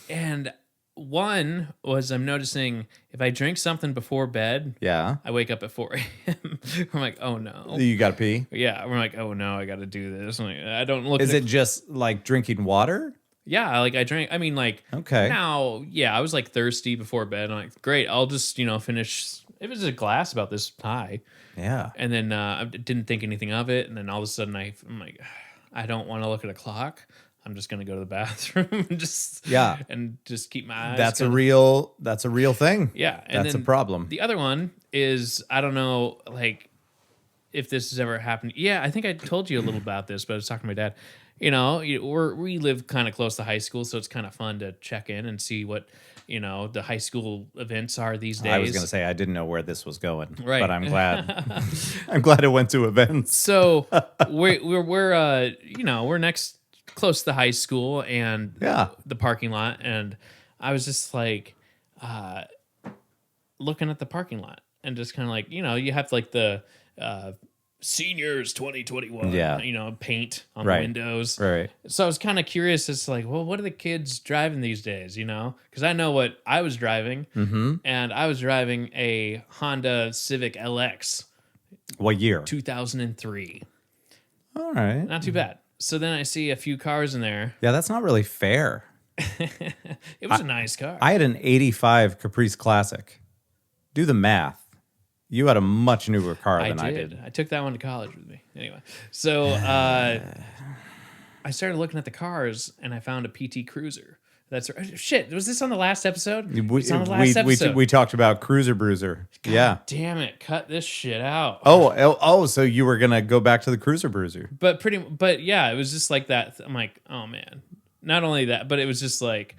And one was I'm noticing if I drink something before bed, Yeah. I wake up at 4 a.m. I'm like, oh no. You got to pee? Yeah, we're like, oh no, I got to do this. I'm like, I don't look. Is it just like drinking water? Yeah, like I drank. I mean, like Okay. now, yeah, I was like thirsty before bed. I'm like, great, I'll just finish. It was a glass about this high, Yeah. and then I didn't think anything of it. And then all of a sudden, I'm like, I don't want to look at a clock. I'm just gonna go to the bathroom and just keep my eyes. That's a real thing. Yeah, and That's a then problem. The other one is I don't know, like if this has ever happened. Yeah, I think I told you a little about this, but I was talking to my dad. We live kind of close to high school, so it's kind of fun to check in and see what the high school events are these days. I was going to say I didn't know where this was going, Right. but I'm glad. I'm glad it went to events. So we're next close to the high school and Yeah. the parking lot, and I was just like looking at the parking lot and just kind of like you have like the seniors 2021 paint on Right. the windows. Right. So I was kind of curious as to like, well, what are the kids driving these days, because I know what I was driving, and I was driving a Honda Civic LX What year? 2003. All right. Not too bad. So then I see a few cars in there. Yeah, that's not really fair. It was a nice car. I had an 85 Caprice Classic. Do the math. You had a much newer car than I did. I took that one to college with me. Anyway, so I started looking at the cars and I found a PT Cruiser. That's shit. Was this on the last episode? It's on the last episode. We talked about Cruiser Bruiser. Yeah. Damn it! Cut this shit out. Oh, so you were gonna go back to the Cruiser Bruiser? But yeah, it was just like that. I'm like, oh man. Not only that, but it was just like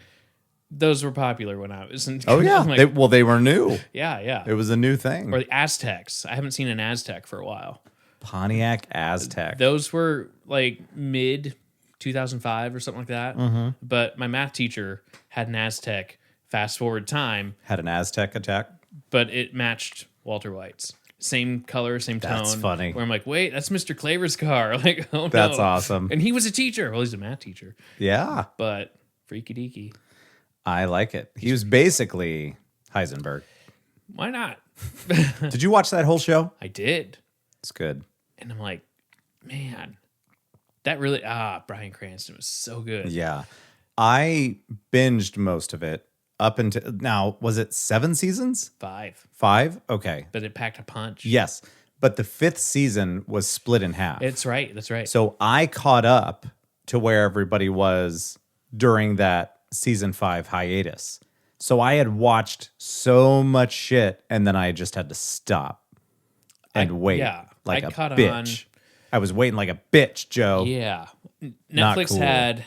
those were popular when I was in. Oh yeah. I'm like, they were new. yeah. It was a new thing. Or the Aztecs. I haven't seen an Aztec for a while. Pontiac Aztec. Those were like mid 2005 or something like that. But my math teacher had an Aztec. Fast forward time, Had an Aztec attack. but it matched Walter White's. Same color, same tone. That's funny. Where I'm like, wait, that's Mr. Claver's car. Like, oh no. That's awesome. And he was a teacher. Well, he's a math teacher. Yeah. But freaky deaky. I like it. He was basically Heisenberg. Why not? Did you watch that whole show? I did. It's good. And I'm like, man, that really, Bryan Cranston was so good. Yeah. I binged most of it up until now. Was it 7 seasons? 5. 5? Okay. But it packed a punch. Yes. But the 5th season was split in half. That's right. That's right. So I caught up to where everybody was during that season 5 hiatus. So I had watched so much shit and then I just had to stop and wait like I a caught bitch. I was waiting like a bitch, Joe. Yeah. Not Netflix cool. had,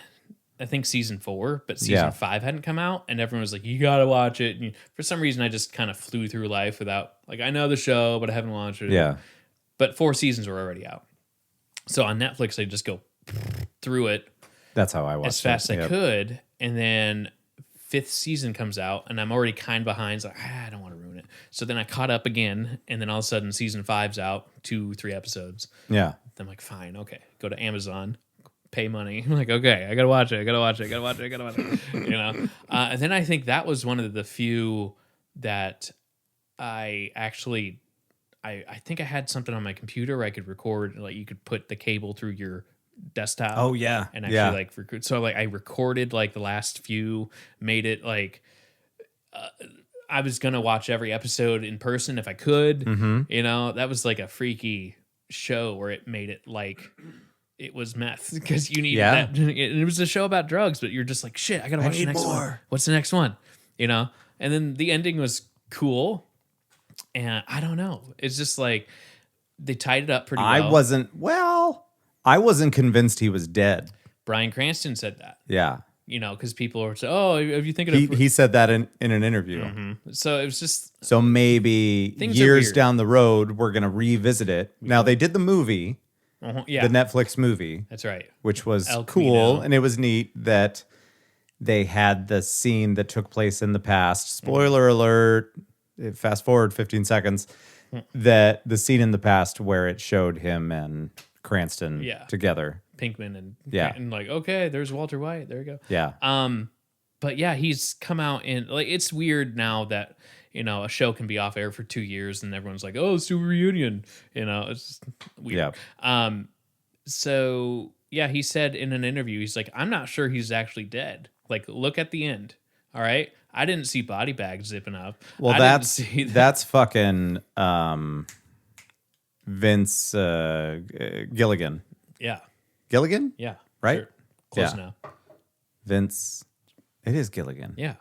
I think, season 4, but season 5 hadn't come out, and everyone was like, you got to watch it. And for some reason, I just kind of flew through life without, like, I know the show, but I haven't watched it. Yeah. But 4 seasons were already out. So on Netflix, I just go through it. That's how I watched as fast as I Yep. could, and then 5th season comes out, and I'm already kind of behind. So I don't want to ruin it. So then I caught up again, and then all of a sudden season 5's out, 2-3 episodes. Yeah. I'm like, fine, okay, go to Amazon, pay money. I'm like, okay, I gotta watch it. You know. And then I think that was one of the few that I actually. I think I had something on my computer where I could record, like you could put the cable through your desktop. Oh, yeah. And actually like record. So like I recorded like the last few, made it like I was gonna watch every episode in person if I could. Mm-hmm. You know, that was like a freaky show where it made it like it was meth because you needed Yeah. that. It was a show about drugs, but you're just like, shit, I gotta watch the need next one. more. What's the next one? You know? And then the ending was cool. And I don't know. It's just like they tied it up pretty well. I wasn't convinced he was dead. Bryan Cranston said that, Yeah. you know, because people were saying, oh, have you thinking of. He said that in an interview. Mhm. So it was just. So maybe Things are years weird. down the road, we're going to revisit it. Now, they did the movie, Yeah, the Netflix movie, that's right. which was El cool. Camino. And it was neat that they had the scene that took place in the past. Spoiler alert, fast forward 15 seconds, that the scene in the past where it showed him and Cranston together. Pinkman and Yeah. and like, okay, there's Walter White. There you go. Yeah. But yeah, he's come out in like it's weird now that you know a show can be off air for 2 years and everyone's like, oh, let's do a reunion. You know, it's just weird. Yeah. So yeah, he said in an interview, he's like, I'm not sure he's actually dead. Like, look at the end. All right, I didn't see body bags zipping up. Well, I didn't see that. that's fucking Vince Gilligan. Yeah, Gilligan? yeah, Right? sure. Close Yeah. now. Vince. It is Gilligan. Yeah,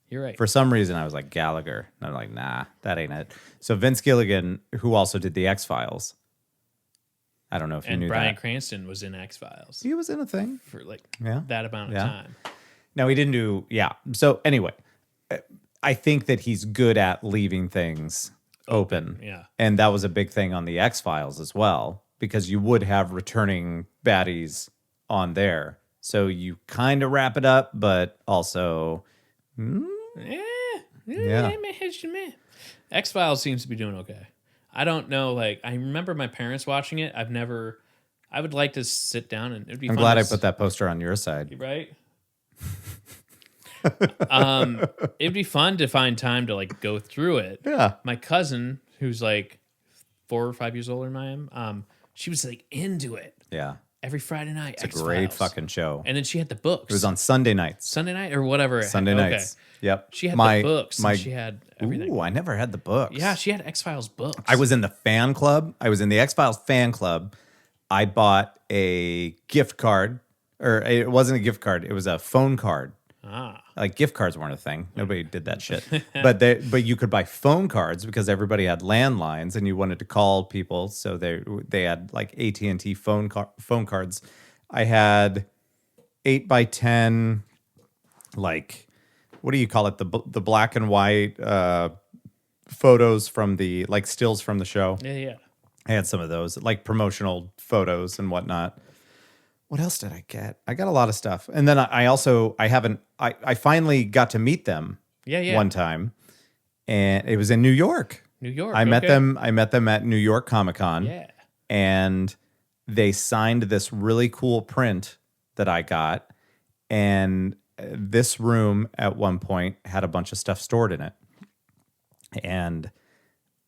you're right. For some reason, I was like Gallagher. And I'm like, nah, that ain't it. So Vince Gilligan, who also did the X-Files. I don't know if you And knew Bryan that. Cranston was in X-Files He was in a thing. for like Yeah. that amount of Yeah. time. No, he didn't do. Yeah. So anyway, I think that he's good at leaving things open. Yeah. And that was a big thing on the X-Files as well, because you would have returning baddies on there. So you kind of wrap it up, but also, Yeah. X-Files seems to be doing okay. I don't know. Like, I remember my parents watching it. I would like to sit down and it'd be I'm fun glad to I put that poster on your side. right? It'd be fun to find time to like go through it. Yeah. My cousin, who's like 4 or 5 years older than I am, she was like into it Yeah. every Friday night. It's a great fucking show. And then she had the books. It was on Sunday nights. Sunday night or whatever. Sunday Okay. nights. Yep. She had the books. And she had everything. Ooh, I never had the books. Yeah, she had X-Files books. I was in the fan club. I was in the X-Files fan club. I bought a gift card, or it wasn't a gift card. It was a phone card. Like gift cards weren't a thing. Nobody did that shit. But you could buy phone cards because everybody had landlines and you wanted to call people. So they had like AT&T phone cards. I had 8x10, like, what do you call it? The black and white photos from the, like, stills from the show. Yeah. I had some of those, like promotional photos and whatnot. What else did I get? I got a lot of stuff. And then I finally got to meet them Yeah. one time. And it was in New York. New York. I met okay. them at New York Comic Con. Yeah. And they signed this really cool print that I got. And this room at one point had a bunch of stuff stored in it. And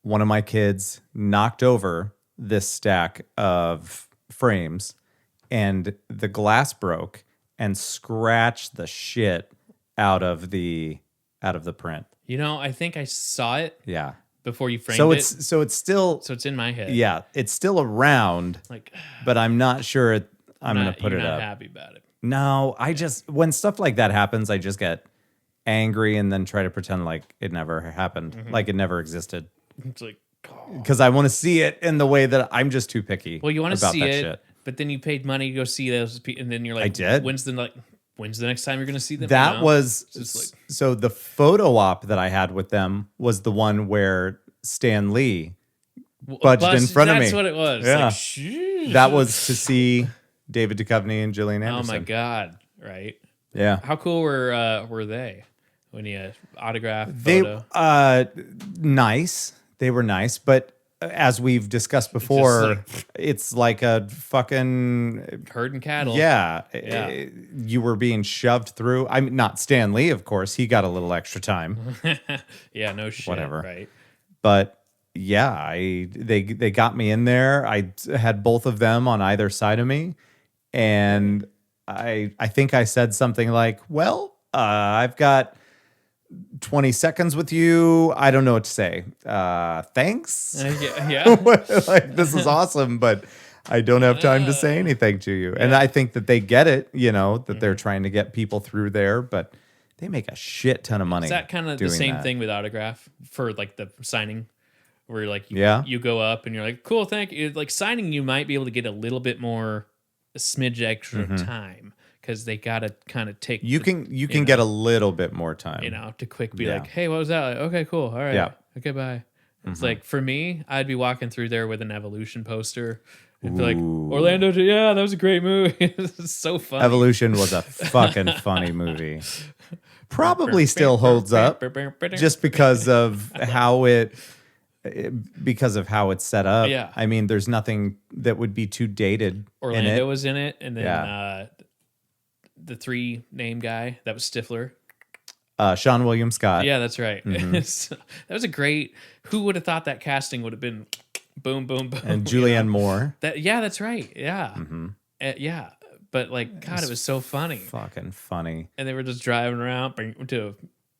one of my kids knocked over this stack of frames and the glass broke and scratched the shit out of the print. You know, I think I saw it Yeah. before you framed So it. it's still So it's in my head. yeah, it's still around, Like, but I'm not sure I'm going to put you're it not up. happy about it. No, when stuff like that happens, I just get angry and then try to pretend like it never happened, like it never existed. It's like, Because I want to see it in the way that I'm just too picky. well, you want to about see that it, shit. but then you paid money to go see those, and then you're like, I did. When's the next time you're going to see them? That You know? was It's just like- so the photo op that I had with them was the one where Stan Lee budged in front of me. That's what it was. Yeah. Like, shh. That was to see David Duchovny and Gillian Oh Anderson. my God! Right? Yeah. How cool were they? When you autograph They photo? nice. They were nice, but as we've discussed before, it's like a fucking Herding cattle. yeah. Yeah. You were being shoved through. I mean, not Stan Lee, of course. He got a little extra time, Yeah, no shit. Whatever. Right? but yeah, they got me in there. I had both of them on either side of me, and I think I said something like, "Well, I've got 20 seconds with you. I don't know what to say. Thanks. Yeah. Like, this is awesome, but I don't have time to say anything to you." And I think that they get it, that they're trying to get people through there, but they make a shit ton of money. Is that kind of the doing same that. thing with autograph for like the signing, where like Yeah. you go up and you're like, cool, thank you. Like signing, you might be able to get a little bit more, a smidge extra time, because they gotta kind of take You can get a little bit more time. to quick be Yeah. like, hey, what was that? Like, okay, cool, all right, Yeah. okay, bye. It's like, for me, I'd be walking through there with an Evolution poster. It'd be like, Orlando, yeah, that was a great movie. It's so funny. Evolution was a fucking funny movie. Probably still holds up just because of how it's set up. Yeah. I mean, there's nothing that would be too dated Orlando in it. was in it, and then Yeah. the 3 name guy that was Stifler. Sean William Scott. Yeah, that's right. Mm-hmm. So, that was a great. Who would have thought that casting would have been boom, boom, boom? And Julianne Moore. That's right. Yeah, Mm-hmm. yeah. But like, God, it was so funny. Fucking funny. And they were just driving around to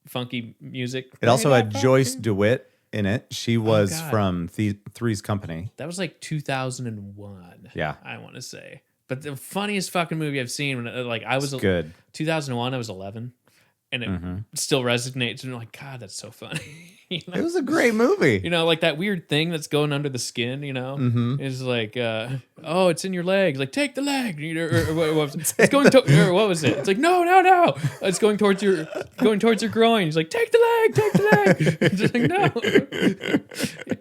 funky music. It also had Joyce DeWitt in it. She was God. from Three's Company. That was like 2001. Yeah. I want to say. But the funniest fucking movie I've seen, when like I was Good. 2001, I was 11, and it still resonates. And you're like, God, that's so funny. It was a great movie. Like that weird thing that's going under the skin, is like, oh, it's in your legs. Like, take the leg. Or what was it? It's going to, or what was it? It's like, no. It's going towards your groin. He's like, take the leg. It's just like, no.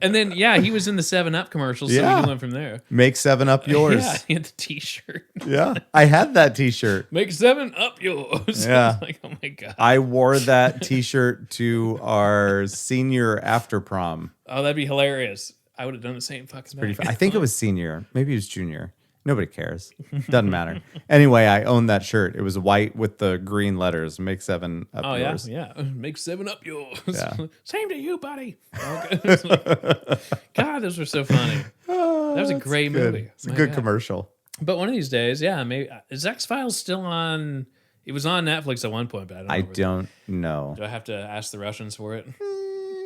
And then, he was in the 7-Up commercial, so Yeah. we went from there. Make 7-Up yours. Yeah, he had the t-shirt. Yeah. I had that t-shirt. Make 7-Up yours. Yeah. Like, oh my God. I wore that t-shirt to our senior after prom. Oh, that'd be hilarious. I would have done the same fucking Pretty thing. I think it was senior. Maybe it was junior. Nobody cares. Doesn't matter. Anyway, I owned that shirt. It was white with the green letters. Make 7 up Oh, yours. yeah. Make 7-Up yours. Yeah. Same to you, buddy. Okay. God, those were so funny. That was a great Good. movie. It's a My good God. commercial. But one of these days, maybe is X-Files still on? It was on Netflix at one point, but I don't know. Do Do I have to ask the Russians for it?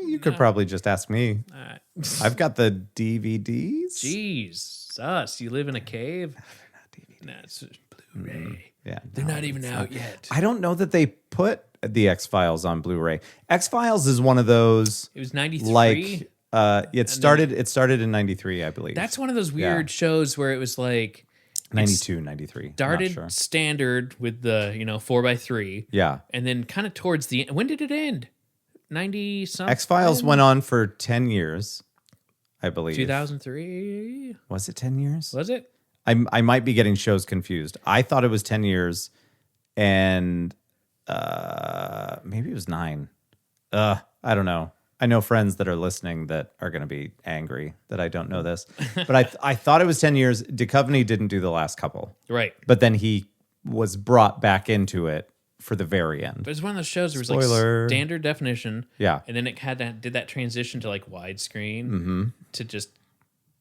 You could probably just ask me. All right. I've got the DVDs. Jesus, you live in a cave? Nah, it's just Blu-ray. Yeah. They're not even out yet. I don't know that they put the X-Files on Blu-ray. X-Files is one of those It was 93. like it started in 93, I believe. That's one of those weird shows where it was like 92, 93. started Not sure. standard with the 4x3, Yeah. and then kind of towards the end. When did it end? 90 something. X-Files went on for 10 years, I believe. 2003. Was it 10 years? Was it? I might be getting shows confused. I thought it was 10 years, and maybe it was 9. I don't know. I know friends that are listening that are going to be angry that I don't know this. But I thought it was 10 years. Duchovny didn't do the last couple. Right. But then he was brought back into it for the very end. But it's one of those shows where it was Spoiler. like standard definition. Yeah. And then it did that transition to like widescreen to just,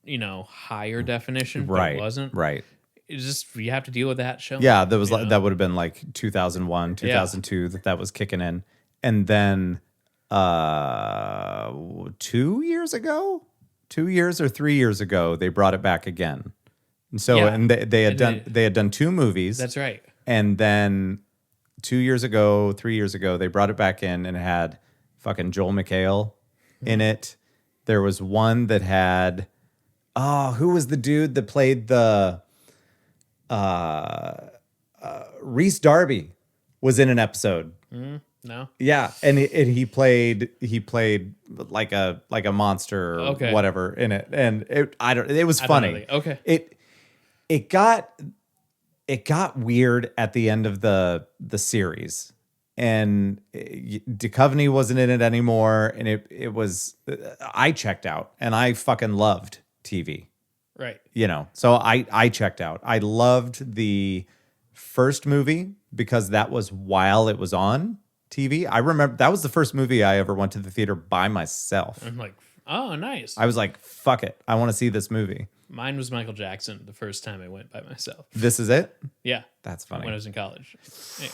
higher definition. But Right. it wasn't. Right. It's just, you have to deal with that show. Yeah, that was that would have been like 2001, 2002 that was kicking in. And then 2 years ago, 2 years or 3 years ago, they brought it back again. And so Yeah. and they had And done 2 movies. That's right. And then 3 years ago, they brought it back in and it had fucking Joel McHale in it. There was one that had who was the dude that played the Reese Darby was in an episode. No? Yeah, and he played like a monster or Okay. whatever in it, and it was I don't funny. know. Okay. It got it got weird at the end of the series, and Duchovny wasn't in it anymore, and it was I checked out, and I fucking loved TV. Right. So I checked out. I loved the first movie because that was while it was on TV. I remember that was the first movie I ever went to the theater by myself. I'm like, oh, nice. I was like, fuck it. I want to see this movie. Mine was Michael Jackson the first time I went by myself. This is it? Yeah. That's funny. When I was in college. Yeah.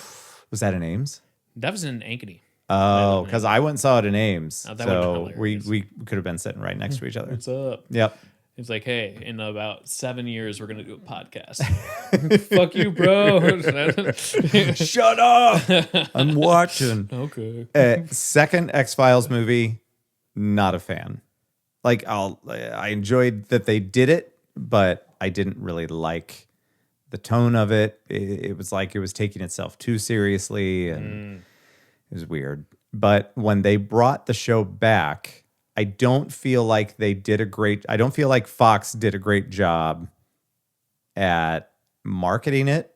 Was that in Ames? That was in Ankeny. Oh, because I went and saw it in Ames. Oh, that would've been so hilarious. we could have been sitting right next to each other. What's up? Yep. It's like, hey, in about 7 years, we're going to do a podcast. Fuck you, bro. Shut up. I'm watching. Okay. Second X-Files movie, not a fan. Like I enjoyed that they did it, but I didn't really like the tone of it. It was like it was taking itself too seriously, and it was weird. But when they brought the show back, I don't feel like I don't feel like Fox did a great job at marketing it.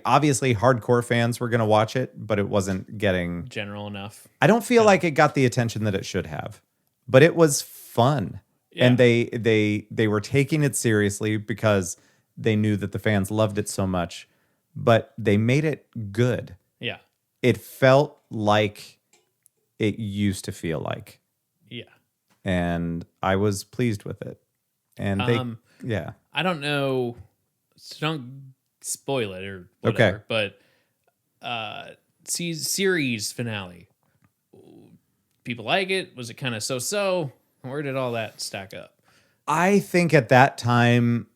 Obviously hardcore fans were going to watch it, but it wasn't getting general enough. I don't feel like it got the attention that it should have. But it was fun. Yeah. And they were taking it seriously because they knew that the fans loved it so much, but they made it good. Yeah. It felt like it used to feel like. Yeah. And I was pleased with it. And yeah. I don't know, so don't spoil it or whatever, but series finale. People like it? Was it kind of so-so? Where did all that stack up? I think at that time,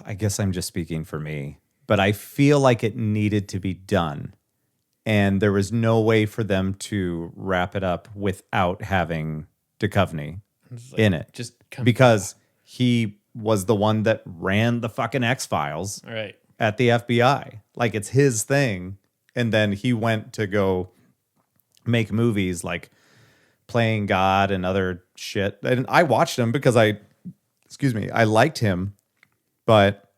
I guess I'm just speaking for me, but I feel like it needed to be done. And there was no way for them to wrap it up without having Duchovny in it. Just because he was the one that ran the fucking X-Files right. at the FBI. Like, it's his thing. And then he went to go make movies like Playing God and other shit. And I watched him because I liked him, but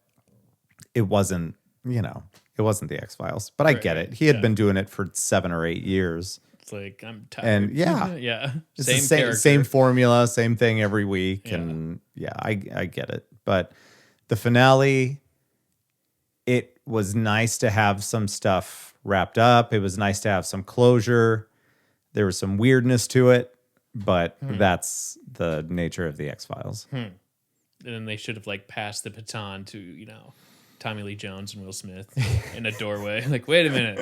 it wasn't the X-Files. But I get it. He had been doing it for 7 or 8 years. It's like, I'm tired. And yeah. Yeah. It's the same formula, same thing every week. Yeah. And yeah, I get it. But the finale, it was nice to have some stuff wrapped up. It was nice to have some closure. There was some weirdness to it, but that's the nature of the X-Files. And then they should have passed the baton to, Tommy Lee Jones and Will Smith in a doorway. Like, wait a minute.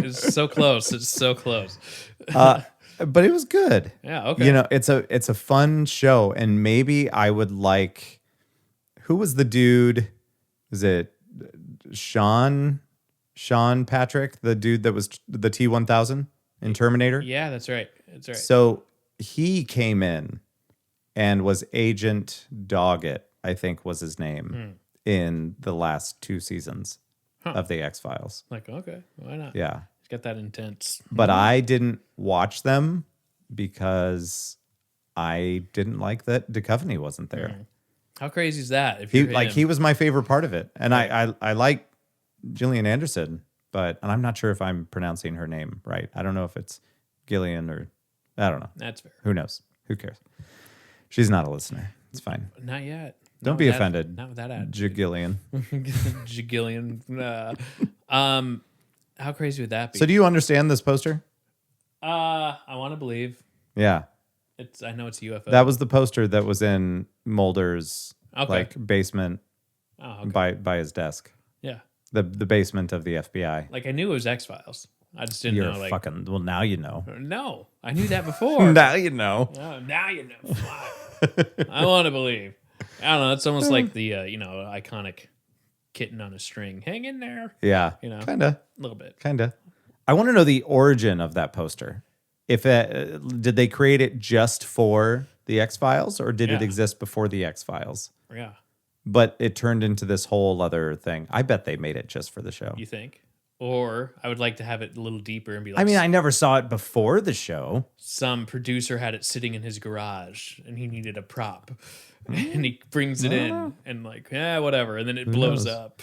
It's so close. It's so close. But it was good. Yeah, okay. It's a fun show. And maybe I would like, who was the dude? Is it Sean Patrick, the dude that was the T-1000 in Terminator? Yeah, that's right. That's right. So he came in and was Agent Doggett, I think was his name, in the last 2 seasons of the X-Files. Like, okay, why not? Yeah. He's got that intense. But I didn't watch them because I didn't like that Duchovny wasn't there. How crazy is that? If he was my favorite part of it. And I like Gillian Anderson, and I'm not sure if I'm pronouncing her name right. I don't know if it's Gillian or I don't know. That's fair. Who knows? Who cares? She's not a listener. It's fine. Not yet. Don't be offended. Not with that attitude. Jagillian. Jagillion. How crazy would that be? So do you understand this poster? I want to believe. Yeah. I know it's a UFO. That was the poster that was in Mulder's basement by his desk. Yeah. The basement of the FBI. I knew it was X-Files. I just didn't know. Well, now you know. No, I knew that before. Now you know. Now you know. I want to believe. I don't know. It's almost like the iconic kitten on a string. Hang in there. Yeah. Kinda. A little bit. Kinda. I want to know the origin of that poster. If did they create it just for the X-Files, or did it exist before the X-Files? Yeah. But it turned into this whole other thing. I bet they made it just for the show. You think? Or I would like to have it a little deeper and be like, I mean, I never saw it before the show. some producer had it sitting in his garage and he needed a prop. And he brings it in and like, yeah, whatever. And then it blows knows? up.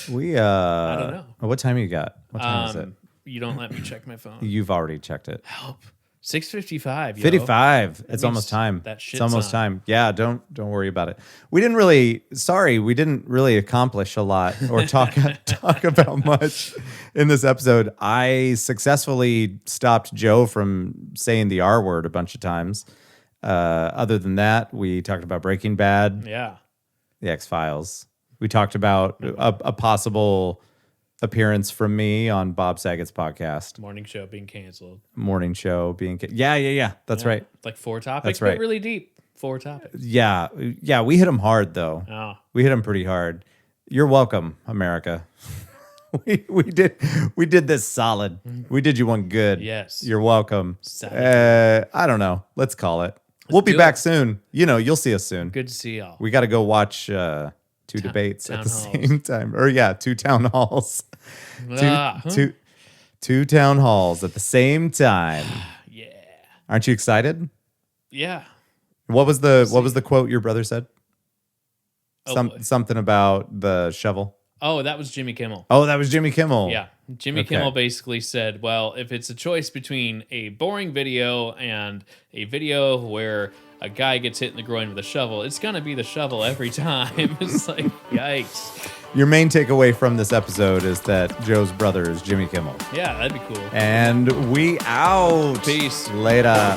We I don't know. What time you got? What time is it? You don't let me check my phone. You've already checked it. Help. 6:55. 55. It's means almost time. that shit's it's almost on. time. Yeah, don't worry about it. We didn't really accomplish a lot or talk about much in this episode. I successfully stopped Joe from saying the R word a bunch of times. Other than that, we talked about Breaking Bad, Yeah. The X-Files. We talked about a possible appearance from me on Bob Saget's podcast, Morning show being canceled. morning show being yeah. That's Yeah. right. Like 4 topics, That's right. but really deep. 4 topics. Yeah, we hit them hard though. Oh. We hit them pretty hard. You're welcome, America. we did this solid. We did you one good. Yes. You're welcome. Solid. I don't know. Let's call it. We'll be do back it. soon. You'll see us soon. Good to see y'all. We got to go watch two debates at town the halls. same time. Or yeah, 2 town halls. Ah, huh? Two town halls at the same time. Yeah. Aren't you excited? Yeah. What was the quote your brother said? Oh, Something about the shovel. Oh, that was Jimmy Kimmel. Oh, that was Jimmy Kimmel. Yeah. Jimmy Okay. Kimmel basically said, well, if it's a choice between a boring video and a video where a guy gets hit in the groin with a shovel, it's going to be the shovel every time. It's like, yikes. Your main takeaway from this episode is that Joe's brother is Jimmy Kimmel. Yeah, that'd be cool. And we out. Peace. Later.